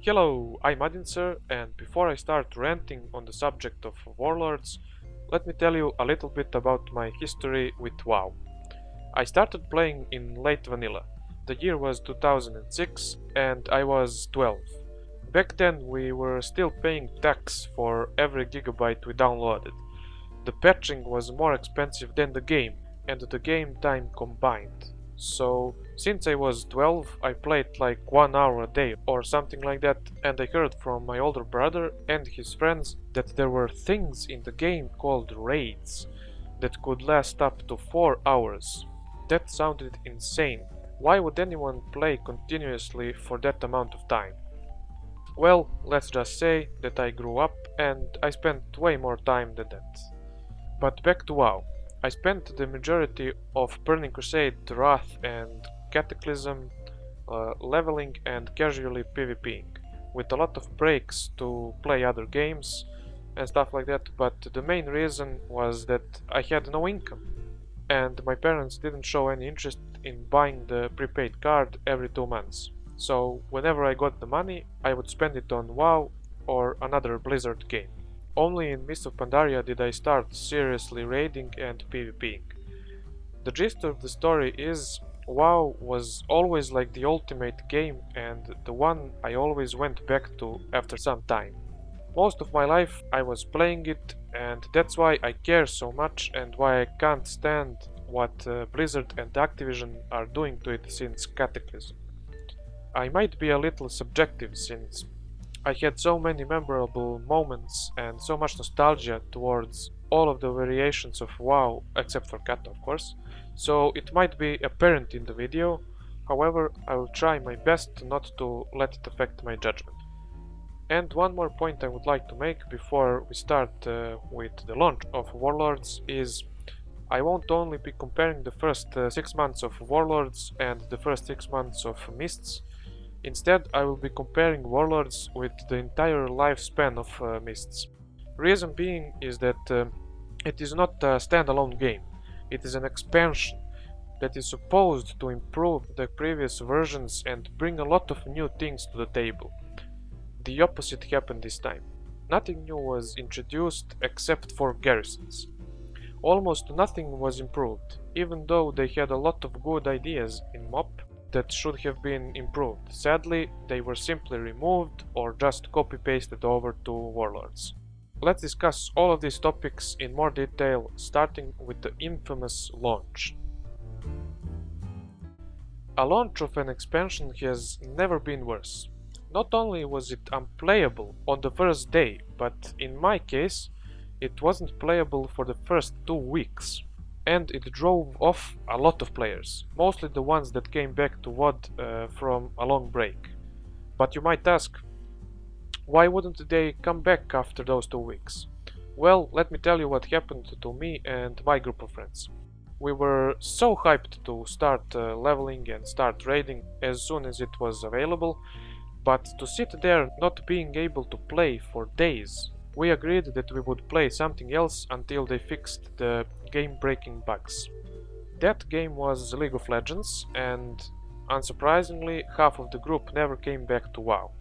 Hello, I'm Adinser, and before I start ranting on the subject of Warlords, let me tell you a little bit about my history with WoW. I started playing in late vanilla. The year was 2006 and I was 12. Back then we were still paying tax for every gigabyte we downloaded. The patching was more expensive than the game and the game time combined. So, since I was 12, I played like 1 hour a day or something like that, and I heard from my older brother and his friends that there were things in the game called raids that could last up to 4 hours. That sounded insane. Why would anyone play continuously for that amount of time? Well, let's just say that I grew up and I spent way more time than that. But back to WoW. I spent the majority of Burning Crusade, Wrath and Cataclysm leveling and casually PvPing, with a lot of breaks to play other games and stuff like that, but the main reason was that I had no income and my parents didn't show any interest in buying the prepaid card every 2 months. So whenever I got the money, I would spend it on WoW or another Blizzard game. Only in Mists of Pandaria did I start seriously raiding and PvPing. The gist of the story is, WoW was always like the ultimate game and the one I always went back to after some time. Most of my life I was playing it, and that's why I care so much and why I can't stand what Blizzard and Activision are doing to it since Cataclysm. I might be a little subjective since I had so many memorable moments and so much nostalgia towards all of the variations of WoW, except for Cat of course, so it might be apparent in the video. However, I will try my best not to let it affect my judgment. And one more point I would like to make before we start with the launch of Warlords is I won't only be comparing the first 6 months of Warlords and the first 6 months of Mists. Instead, I will be comparing Warlords with the entire lifespan of Mists. Reason being is that it is not a standalone game, it is an expansion that is supposed to improve the previous versions and bring a lot of new things to the table. The opposite happened this time. Nothing new was introduced except for garrisons. Almost nothing was improved, even though they had a lot of good ideas in MOP that should have been improved. Sadly, they were simply removed or just copy-pasted over to Warlords. Let's discuss all of these topics in more detail, starting with the infamous launch. A launch of an expansion has never been worse. Not only was it unplayable on the first day, but in my case, it wasn't playable for the first 2 weeks. And it drove off a lot of players, mostly the ones that came back to WoD from a long break. But you might ask, why wouldn't they come back after those 2 weeks? Well, let me tell you what happened to me and my group of friends. We were so hyped to start leveling and start raiding as soon as it was available, but to sit there not being able to play for days, we agreed that we would play something else until they fixed the game-breaking bugs. That game was League of Legends, and unsurprisingly, half of the group never came back to WoW.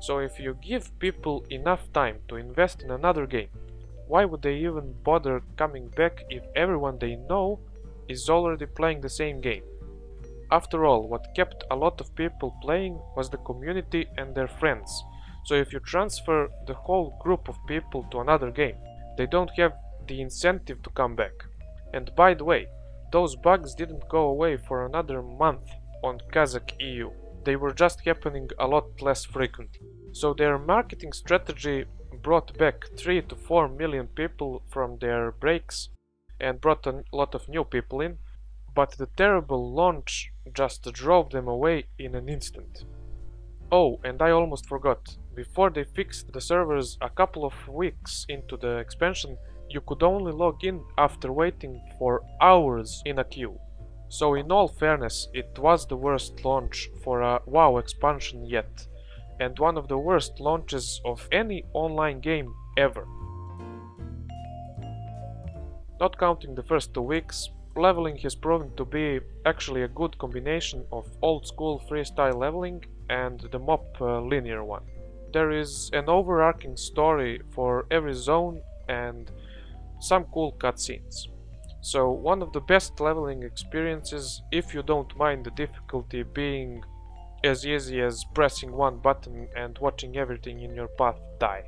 So if you give people enough time to invest in another game, why would they even bother coming back if everyone they know is already playing the same game? After all, what kept a lot of people playing was the community and their friends. So if you transfer the whole group of people to another game, they don't have the incentive to come back. And by the way, those bugs didn't go away for another month on Kazakh EU. They were just happening a lot less frequently. So their marketing strategy brought back 3 to 4 million people from their breaks and brought a lot of new people in, but the terrible launch just drove them away in an instant. Oh, and I almost forgot. Before they fixed the servers a couple of weeks into the expansion, you could only log in after waiting for hours in a queue. So in all fairness, it was the worst launch for a WoW expansion yet, and one of the worst launches of any online game ever. Not counting the first 2 weeks, leveling has proven to be actually a good combination of old school freestyle leveling and the mob linear one. There is an overarching story for every zone and some cool cutscenes. So one of the best leveling experiences, if you don't mind the difficulty being as easy as pressing one button and watching everything in your path die.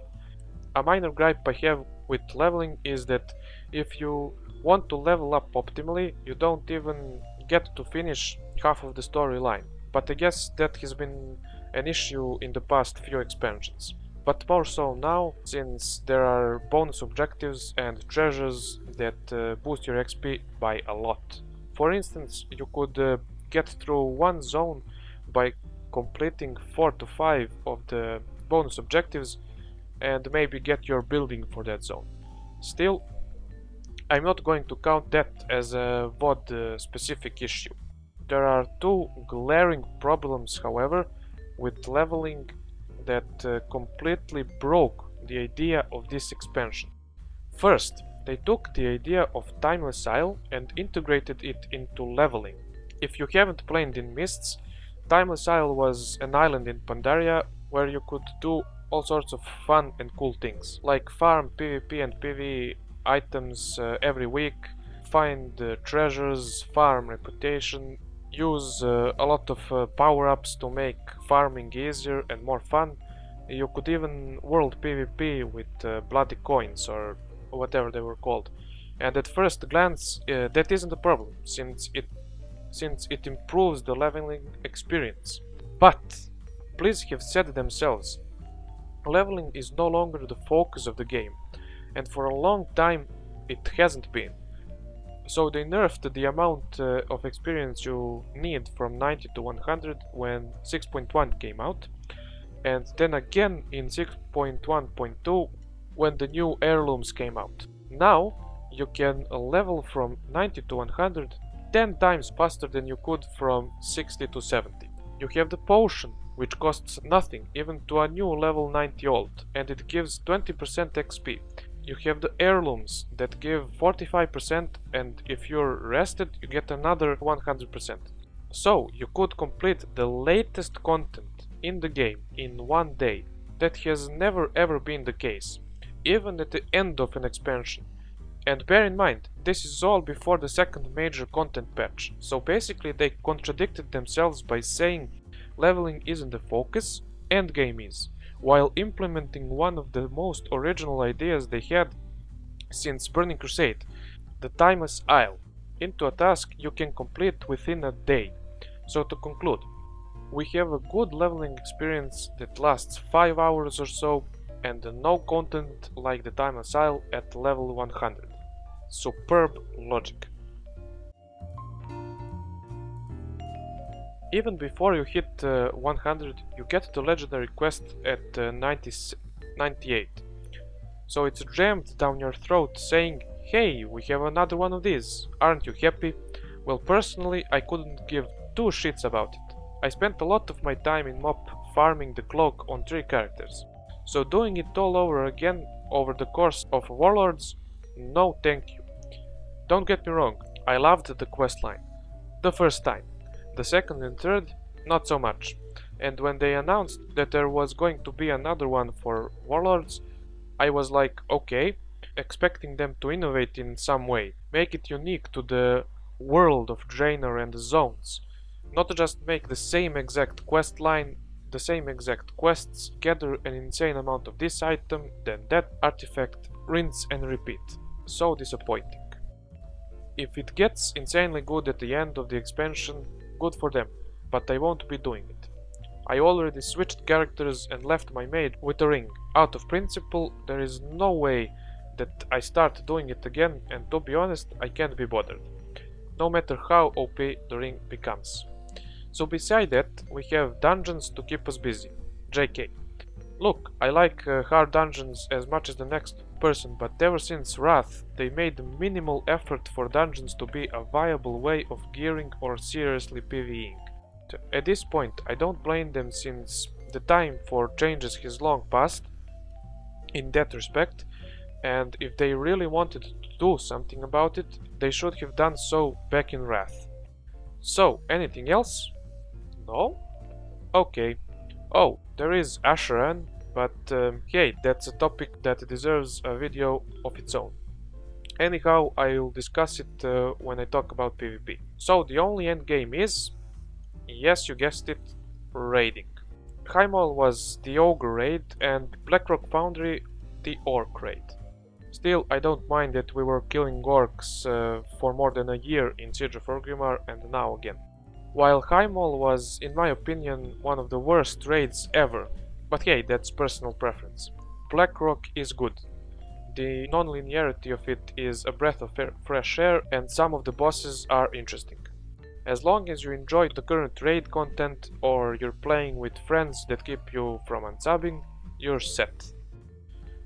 A minor gripe I have with leveling is that if you want to level up optimally, you don't even get to finish half of the storyline. But I guess that has been an issue in the past few expansions. But more so now, since there are bonus objectives and treasures that boost your XP by a lot. For instance, you could get through one zone by completing 4 to 5 of the bonus objectives and maybe get your building for that zone. Still, I'm not going to count that as a VOD specific issue. There are two glaring problems, however, with leveling that completely broke the idea of this expansion. First, they took the idea of Timeless Isle and integrated it into leveling. If you haven't played in Mists, Timeless Isle was an island in Pandaria where you could do all sorts of fun and cool things, like farm PvP and PvE items every week, find treasures, farm reputation, use a lot of power-ups to make farming easier and more fun. You could even world PvP with bloody coins or whatever they were called. And at first glance that isn't a problem, since it improves the leveling experience. But please have said themselves, leveling is no longer the focus of the game, and for a long time it hasn't been. So they nerfed the amount of experience you need from 90 to 100 when 6.1 came out, and then again in 6.1.2 when the new heirlooms came out. Now you can level from 90 to 100 10 times faster than you could from 60 to 70. You have the potion, which costs nothing even to a new level 90 ult, and it gives 20% XP. You have the heirlooms that give 45%, and if you're rested you get another 100%. So you could complete the latest content in the game in one day. That has never ever been the case, even at the end of an expansion. And bear in mind, this is all before the second major content patch, so basically they contradicted themselves by saying leveling isn't the focus, endgame is, while implementing one of the most original ideas they had since Burning Crusade, the Timeless Isle, into a task you can complete within a day. So to conclude, we have a good leveling experience that lasts 5 hours or so, and no content like the Timeless Isle at level 100. Superb logic. Even before you hit 100, you get the legendary quest at 98. So it's jammed down your throat saying, "Hey, we have another one of these, aren't you happy?" Well, personally, I couldn't give two shits about it. I spent a lot of my time in MOP farming the cloak on 3 characters. So doing it all over again over the course of Warlords, no thank you. Don't get me wrong, I loved the questline. The first time. The second and third, not so much. And when they announced that there was going to be another one for Warlords, I was like, okay, expecting them to innovate in some way, make it unique to the world of Draenor and the zones. Not just make the same exact quest line, the same exact quests, gather an insane amount of this item, then that artifact, rinse and repeat. So disappointing. If it gets insanely good at the end of the expansion, good for them, but I won't be doing it. I already switched characters and left my maid with a ring. Out of principle, there is no way that I start doing it again, and to be honest, I can't be bothered. No matter how OP the ring becomes. So beside that, we have dungeons to keep us busy. JK. Look, I like hard dungeons as much as the next person, but ever since Wrath, they made minimal effort for dungeons to be a viable way of gearing or seriously PvEing. At this point, I don't blame them since the time for changes has long passed in that respect, and if they really wanted to do something about it, they should have done so back in Wrath. So, anything else? No? Okay, Oh, there is Ashran, but hey, that's a topic that deserves a video of its own. Anyhow, I'll discuss it when I talk about PvP. So the only endgame is, yes, you guessed it, raiding. Heimol was the Ogre raid and Blackrock Foundry the Orc raid. Still, I don't mind that we were killing orcs for more than a year in Siege of Orgrimmar and now again. While Heimol was, in my opinion, one of the worst raids ever, but hey, that's personal preference. Blackrock is good. The non-linearity of it is a breath of fresh air and some of the bosses are interesting. As long as you enjoy the current raid content or you're playing with friends that keep you from unsubbing, you're set.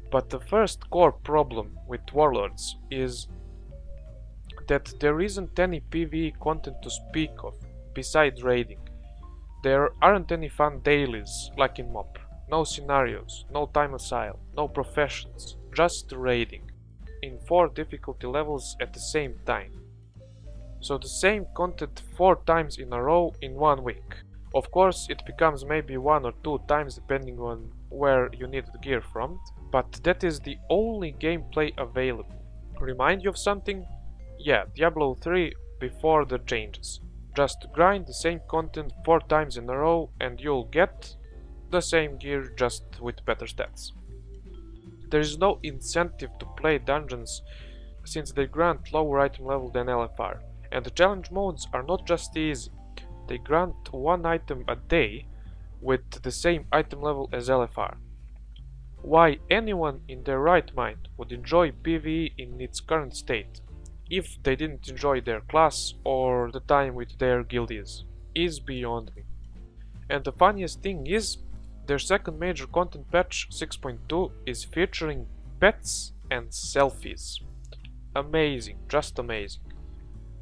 But the first core problem with Warlords is that there isn't any PvE content to speak of besides raiding. There aren't any fun dailies like in MOP, no scenarios, no time asile, no professions, just raiding, in 4 difficulty levels at the same time. So the same content 4 times in a row in 1 week. Of course, it becomes maybe 1 or 2 times depending on where you need the gear from, but that is the only gameplay available. Remind you of something? Yeah, Diablo 3 before the changes. Just grind the same content 4 times in a row and you'll get the same gear just with better stats. There is no incentive to play dungeons since they grant lower item level than LFR, and the challenge modes are not just easy, they grant 1 item a day with the same item level as LFR. Why anyone in their right mind would enjoy PvE in its current state if they didn't enjoy their class or the time with their guildies is beyond me. And the funniest thing is, their second major content patch 6.2 is featuring pets and selfies. Amazing, just amazing.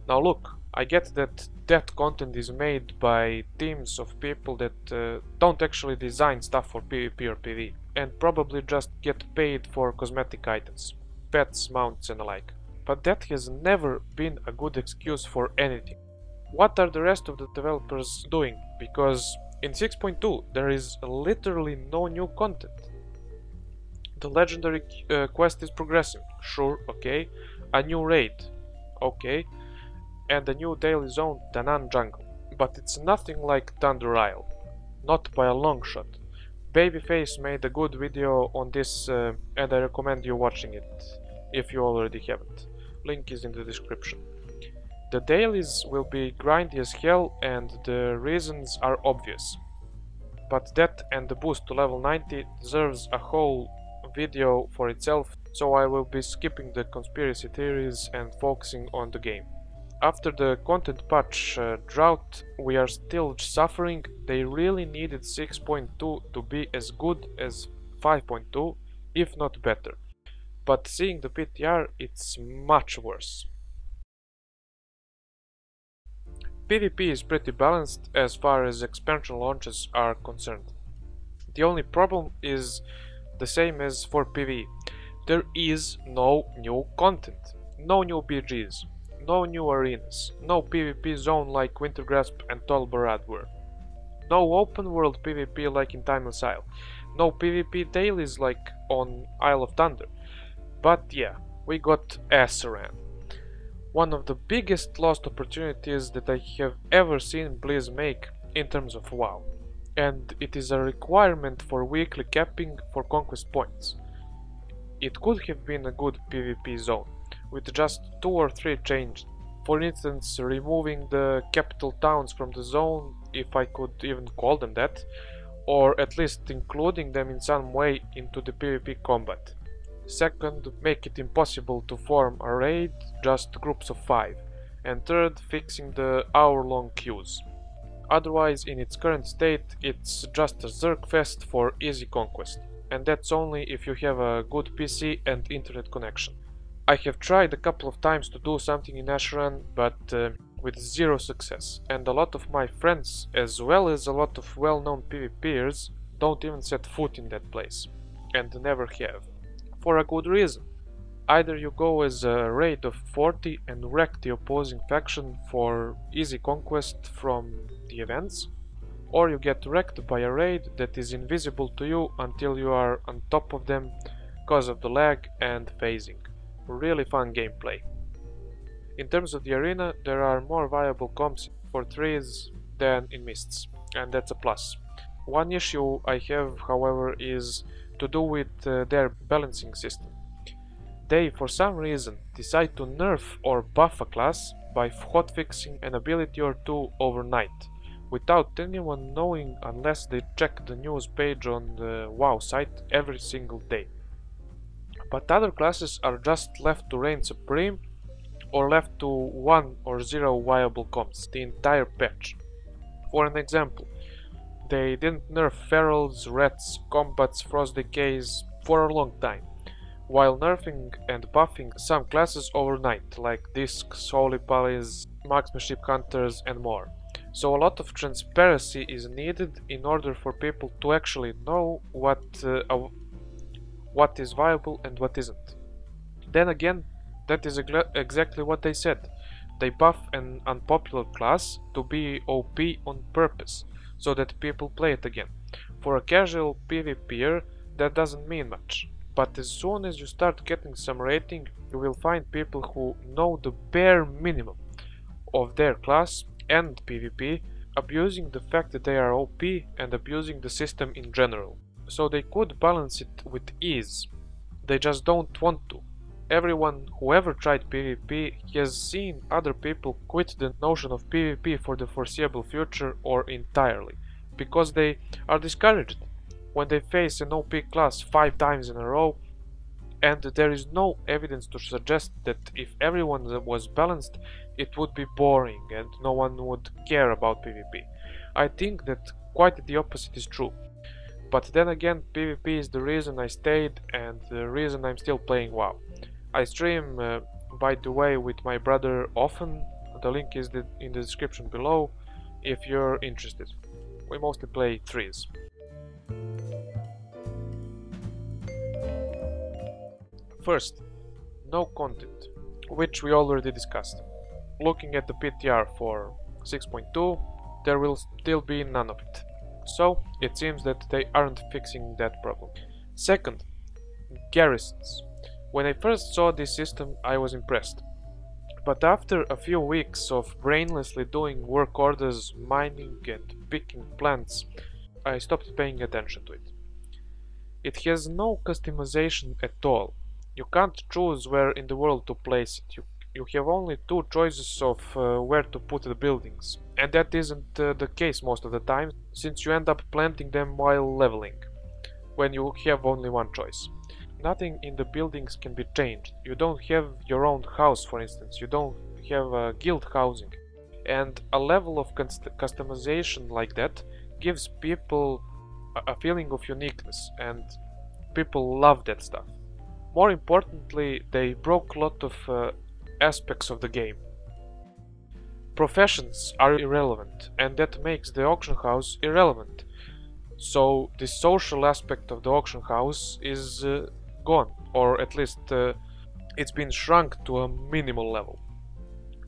Now look, I get that that content is made by teams of people that don't actually design stuff for PvP or PvE and probably just get paid for cosmetic items, pets, mounts and the like. But that has never been a good excuse for anything. What are the rest of the developers doing? Because in 6.2 there is literally no new content. The legendary quest is progressing, sure, okay. A new raid, okay. And a new daily zone, Danan Jungle. But it's nothing like Thunder Isle. Not by a long shot. Babyface made a good video on this and I recommend you watching it if you already haven't. Link is in the description. The dailies will be grindy as hell and the reasons are obvious. But that and the boost to level 90 deserves a whole video for itself, so I will be skipping the conspiracy theories and focusing on the game. After the content patch Drought, we are still suffering. They really needed 6.2 to be as good as 5.2, if not better. But seeing the PTR, it's much worse. PvP is pretty balanced as far as expansion launches are concerned. The only problem is the same as for PvE. There is no new content, no new BGs, no new arenas, no PvP zone like Wintergrasp and Tol Barad were, no open world PvP like in Timeless Isle, no PvP dailies like on Isle of Thunder. But yeah, we got Ashran. One of the biggest lost opportunities that I have ever seen Blizz make in terms of WoW. And it is a requirement for weekly capping for conquest points. It could have been a good PvP zone, with just 2 or 3 changes. For instance, removing the capital towns from the zone, if I could even call them that, or at least including them in some way into the PvP combat. Second, make it impossible to form a raid, just groups of 5. And third, fixing the hour-long queues. Otherwise, in its current state, it's just a Zerg fest for easy conquest. And that's only if you have a good PC and internet connection. I have tried a couple of times to do something in Ashran, but with 0 success. And a lot of my friends, as well as a lot of well-known PvPers, don't even set foot in that place. And never have. For a good reason. Either you go as a raid of 40 and wreck the opposing faction for easy conquest from the events, or you get wrecked by a raid that is invisible to you until you are on top of them because of the lag and phasing. Really fun gameplay. In terms of the arena, there are more viable comps for trees than in mists, and that's a plus. One issue I have, however, is to do with their balancing system. They, for some reason, decide to nerf or buff a class by hotfixing an ability or two overnight, without anyone knowing unless they check the news page on the WoW site every single day. But other classes are just left to reign supreme or left to 1 or 0 viable comps the entire patch. For an example, they didn't nerf ferals, rats, combats, frost decays for a long time, while nerfing and buffing some classes overnight, like discs, holy pallies, marksmanship hunters and more. So a lot of transparency is needed in order for people to actually know what is viable and what isn't. Then again, that is exactly what they said. They buff an unpopular class to be OP on purpose, so that people play it again. For a casual PvPer, that doesn't mean much. But as soon as you start getting some rating, you will find people who know the bare minimum of their class and PvP, abusing the fact that they are OP and abusing the system in general. So they could balance it with ease, they just don't want to. Everyone who ever tried PvP has seen other people quit the notion of PvP for the foreseeable future or entirely, because they are discouraged when they face an OP class 5 times in a row, and there is no evidence to suggest that if everyone was balanced, it would be boring and no one would care about PvP. I think that quite the opposite is true. But then again, PvP is the reason I stayed and the reason I'm still playing WoW. I stream, by the way, with my brother often. The link is in the description below if you're interested. We mostly play threes. First, no content, which we already discussed. Looking at the PTR for 6.2, there will still be none of it. So, it seems that they aren't fixing that problem. Second, garrisons. When I first saw this system, I was impressed. But after a few weeks of brainlessly doing work orders, mining and picking plants, I stopped paying attention to it. It has no customization at all. You can't choose where in the world to place it. You have only 2 choices of where to put the buildings. And that isn't the case most of the time, since you end up planting them while leveling, when you have only 1 choice. Nothing in the buildings can be changed. You don't have your own house, for instance. You don't have guild housing. And a level of customization like that gives people a feeling of uniqueness, and people love that stuff. More importantly, they broke a lot of aspects of the game. Professions are irrelevant, and that makes the auction house irrelevant. So the social aspect of the auction house is gone, or at least it's been shrunk to a minimal level.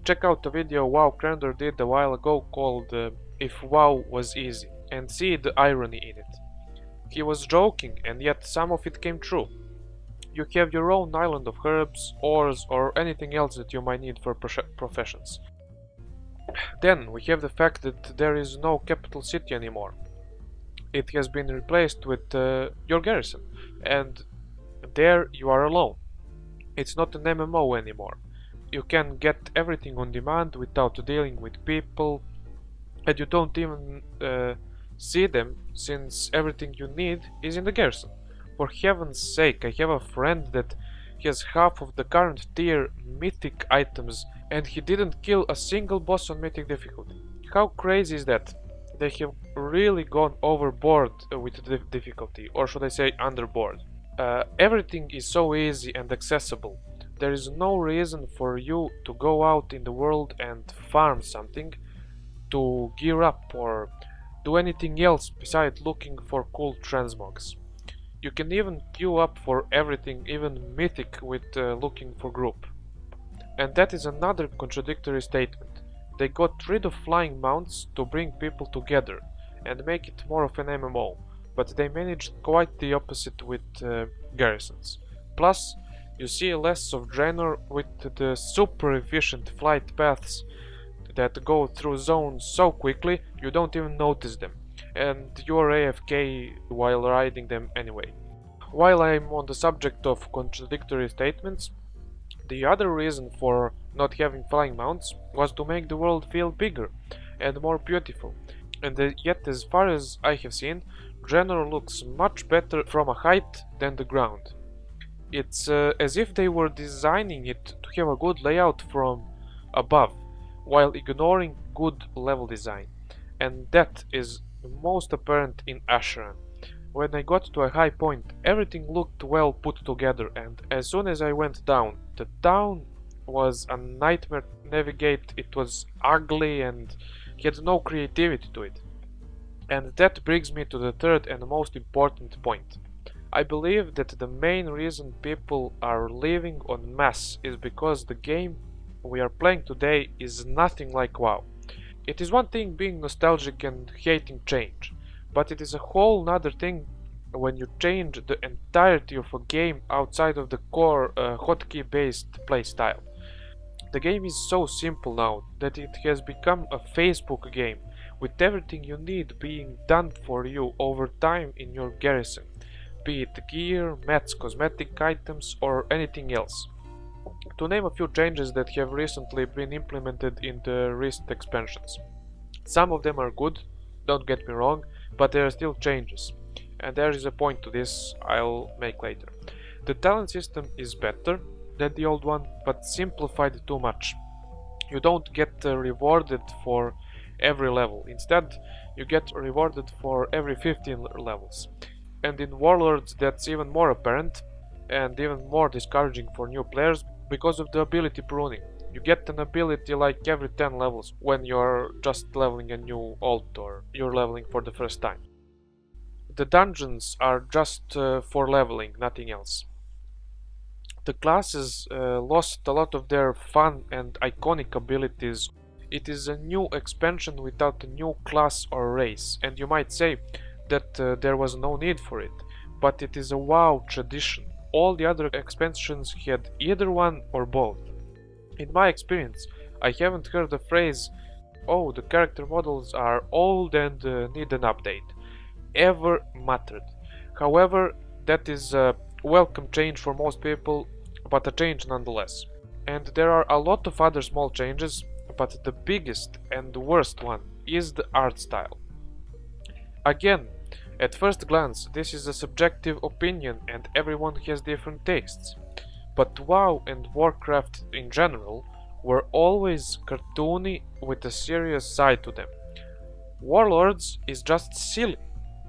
Check out the video WoW Crandor did a while ago called If WoW Was Easy, and see the irony in it. He was joking, and yet some of it came true. You have your own island of herbs, ores, or anything else that you might need for professions. Then we have the fact that there is no capital city anymore. It has been replaced with your garrison, and there you are alone. It's not an MMO anymore. You can get everything on demand without dealing with people, and you don't even see them, since everything you need is in the garrison. For heaven's sake, I have a friend that has half of the current tier mythic items, and he didn't kill a single boss on mythic difficulty. How crazy is that? They have really gone overboard with the difficulty, or should I say underboard. Everything is so easy and accessible. There is no reason for you to go out in the world and farm something, to gear up or do anything else besides looking for cool transmogs. You can even queue up for everything, even mythic, with looking for group. And that is another contradictory statement. They got rid of flying mounts to bring people together, and make it more of an MMO, but they managed quite the opposite with Garrisons. Plus, you see less of Draenor with the super efficient flight paths that go through zones so quickly you don't even notice them, and you're AFK while riding them anyway. While I'm on the subject of contradictory statements, the other reason for not having flying mounts was to make the world feel bigger and more beautiful, and yet as far as I have seen, Draenor looks much better from a height than the ground. It's as if they were designing it to have a good layout from above, while ignoring good level design, and that is most apparent in Ashran. When I got to a high point, everything looked well put together, and as soon as I went down, the town was a nightmare to navigate. It was ugly and had no creativity to it. And that brings me to the third and most important point. I believe that the main reason people are leaving en masse is because the game we are playing today is nothing like WoW. It is one thing being nostalgic and hating change, but it is a whole nother thing when you change the entirety of a game outside of the core hotkey based playstyle. The game is so simple now that it has become a Facebook game, with everything you need being done for you over time in your garrison, be it gear, mats, cosmetic items or anything else. To name a few changes that have recently been implemented in the recent expansions. Some of them are good, don't get me wrong, but there are still changes, and there is a point to this I'll make later. The talent system is better than the old one, but simplified too much. You don't get rewarded for every level, instead you get rewarded for every 15 levels. And in Warlords that's even more apparent and even more discouraging for new players because of the ability pruning. You get an ability like every 10 levels when you're just leveling a new alt or you're leveling for the first time. The dungeons are just for leveling, nothing else. The classes lost a lot of their fun and iconic abilities. It is a new expansion without a new class or race, and you might say that there was no need for it, but it is a WoW tradition. All the other expansions had either one or both. In my experience, I haven't heard the phrase, "Oh, the character models are old and need an update," ever mattered. However, that is a welcome change for most people, but a change nonetheless. And there are a lot of other small changes, but the biggest and the worst one is the art style. Again, at first glance, this is a subjective opinion and everyone has different tastes. But WoW and Warcraft in general were always cartoony with a serious side to them. Warlords is just silly,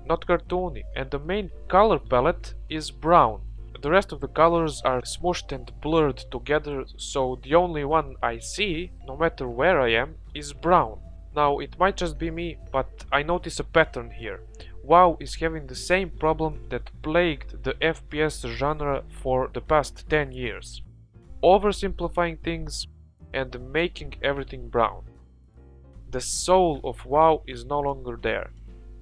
not cartoony, and the main color palette is brown. The rest of the colors are smooshed and blurred together, so the only one I see, no matter where I am, is brown. Now, it might just be me, but I notice a pattern here. WoW is having the same problem that plagued the FPS genre for the past 10 years. Oversimplifying things and making everything brown. The soul of WoW is no longer there.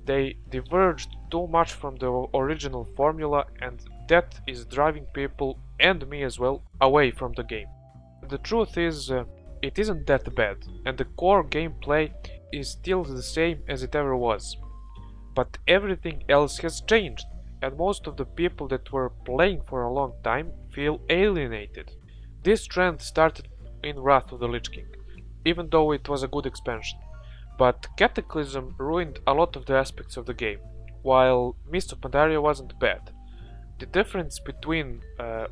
They diverged too much from the original formula, and that is driving people, and me as well, away from the game. The truth is, it isn't that bad, and the core gameplay is still the same as it ever was. But everything else has changed, and most of the people that were playing for a long time feel alienated. This trend started in Wrath of the Lich King, even though it was a good expansion. But Cataclysm ruined a lot of the aspects of the game, while Mists of Pandaria wasn't bad. The difference between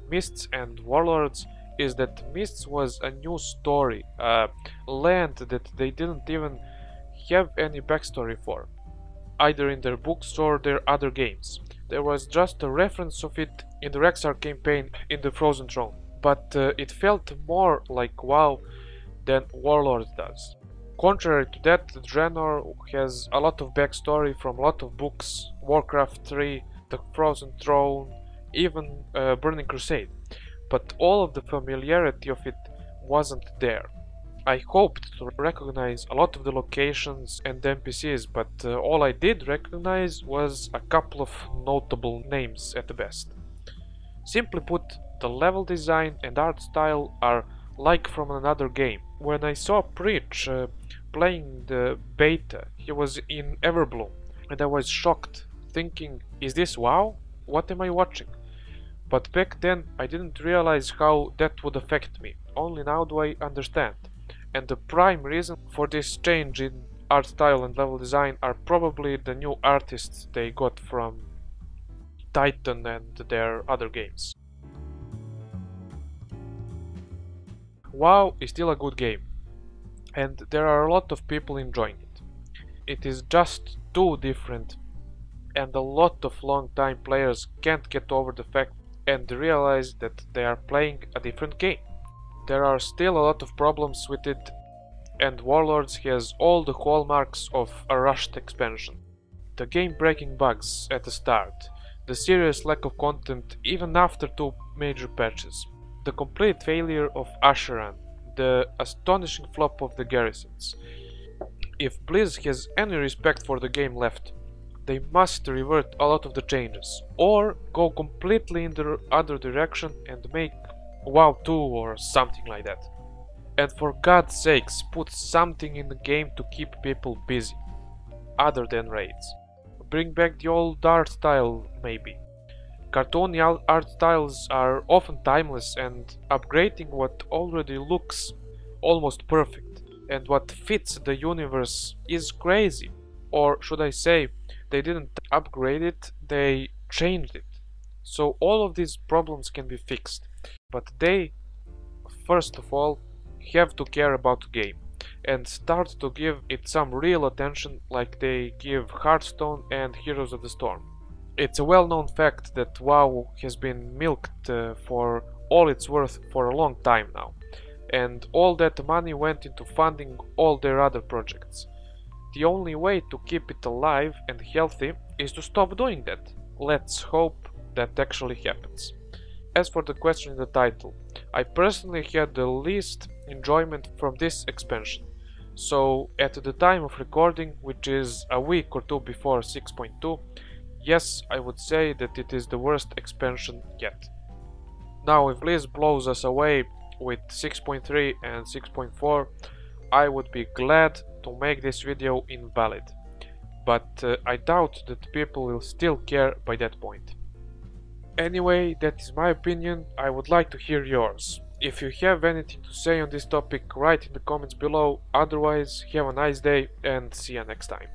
Mists and Warlords is that Mists was a new story, a land that they didn't even have any backstory for, either in their books or their other games. There was just a reference of it in the Rexar campaign in the Frozen Throne, but it felt more like WoW than Warlords does. Contrary to that, Draenor has a lot of backstory from a lot of books, Warcraft 3, the Frozen Throne, even Burning Crusade, but all of the familiarity of it wasn't there. I hoped to recognize a lot of the locations and NPCs, but all I did recognize was a couple of notable names at the best. Simply put, the level design and art style are like from another game. When I saw Preach playing the beta, he was in Everbloom, and I was shocked, thinking, is this WoW? What am I watching? But back then I didn't realize how that would affect me, only now do I understand. And the prime reason for this change in art style and level design are probably the new artists they got from Titan and their other games. WoW is still a good game, and there are a lot of people enjoying it. It is just too different, and a lot of long-time players can't get over the fact and realize that they are playing a different game. There are still a lot of problems with it, and Warlords has all the hallmarks of a rushed expansion. The game-breaking bugs at the start, the serious lack of content even after 2 major patches, the complete failure of Ashran, the astonishing flop of the Garrisons. If Blizz has any respect for the game left, they must revert a lot of the changes, or go completely in the other direction and make WoW 2 or something like that. And for God's sakes, put something in the game to keep people busy, other than raids. Bring back the old art style, maybe. Cartoony art styles are often timeless, and upgrading what already looks almost perfect and what fits the universe is crazy. Or should I say, they didn't upgrade it, they changed it. So all of these problems can be fixed. But they, first of all, have to care about the game and start to give it some real attention like they give Hearthstone and Heroes of the Storm. It's a well-known fact that WoW has been milked for all it's worth for a long time now, and all that money went into funding all their other projects. The only way to keep it alive and healthy is to stop doing that. Let's hope that actually happens. As for the question in the title, I personally had the least enjoyment from this expansion. So at the time of recording, which is a week or two before 6.2, yes, I would say that it is the worst expansion yet. Now if Blizz blows us away with 6.3 and 6.4, I would be glad to make this video invalid. But I doubt that people will still care by that point. Anyway, that is my opinion. I would like to hear yours. If you have anything to say on this topic, write in the comments below. Otherwise, have a nice day and see you next time.